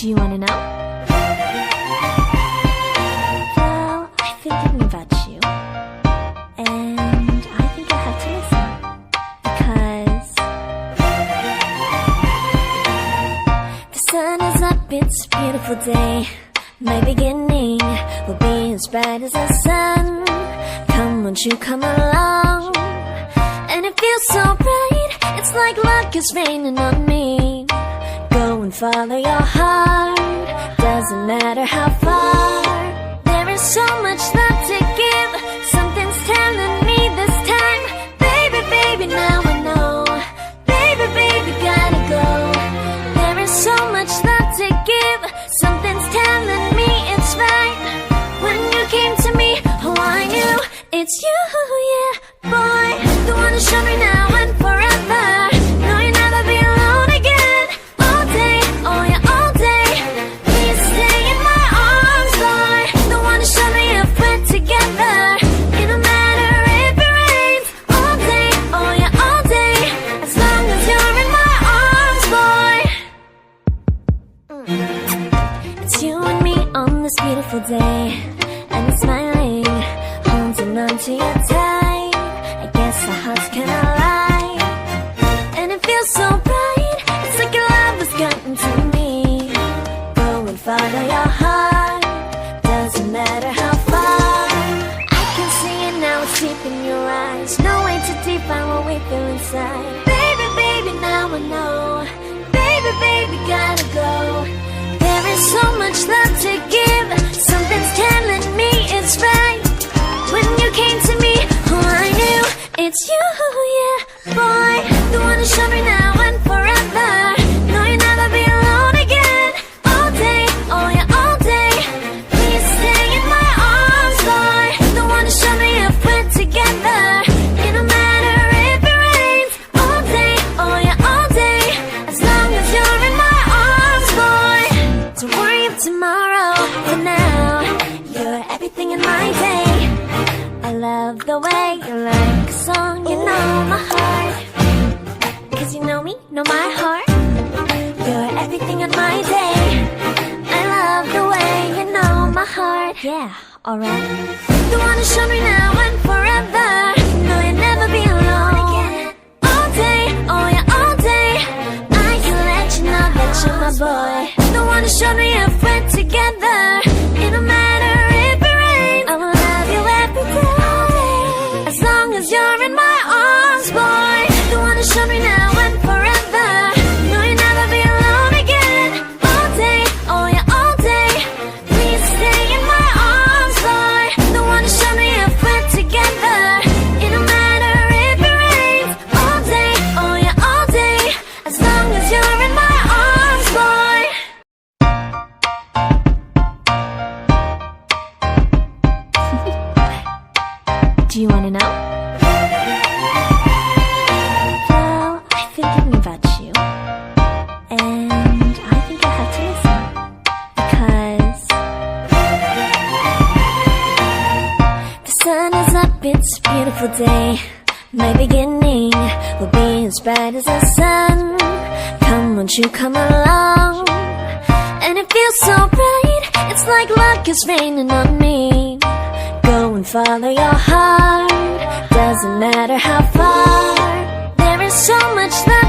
Do you wanna know? Well, I've been thinking about you, and I think I have to listen, because the sun is up, it's a beautiful day. My beginning will be as bright as the sun. Come, won't you come along? And it feels so bright, it's like luck is raining on me. Go and follow your heart, doesn't matter how far. There is so much love to give, something's telling me this time. Baby, baby, now I know. Baby, baby, gotta go. There is so much love to give, something's telling me it's right. When you came to me, oh, I knew it's you, yeah, boy. The one who showed me now and forever. No, you'll never be alone again. All day, oh yeah, all day. Please stay in my arms, boy. The one who showed me if we're together. It don't matter if it rains. All day, oh yeah, all day. As long as you're in my arms, boy. It's you and me on this beautiful day, and it's smiling, holding on to your tight. I guess our hearts cannot lie, and it feels so bright. It's like your love has gotten to me. Go and follow your heart, doesn't matter how far. I can see it now, it's deep in your eyes. No way to define what we feel inside. Baby, baby, now I know. Baby, baby, gotta go. There is so much love to give, something's telling me it's right. When you came to me, oh, I knew it's you, yeah, boy. The one who showed me now and forever. No, you'll never be alone again. All day, oh yeah, all day. Please stay in my arms, boy. The one who showed me if we're together. It don't matter if it rains. All day, oh yeah, all day. As long as you're in my arms, boy. Don't worry of tomorrow, for now you're everything in my day. I love the way you like a song, you know my heart. Cause you know me, know my heart. You're everything in my day. I love the way you know my heart. Yeah, alright. The one who showed me now and forever. No, you'll never be alone again. All day, oh yeah, all day. I can let you know that you're my boy. The one who showed me if we're together. It don't matter if it rains. I will love you every day. As long as you're in my arms, boy. The one who showed me now and forever. No, you'll never be alone again. All day, oh yeah, all day. Please stay in my arms, boy. The one who showed me if we're together. It don't matter if it rains. All day, oh yeah, all day. As long as you're in my arms, boy. Do you wanna know? Well, I've been thinking about you, and I think I have to listen, because the sun is up, it's a beautiful day. My beginning will be as bright as the sun. Come, won't you come along? And it feels so bright, it's like luck is raining on me. Go and follow your heart, doesn't matter how far. There is so much love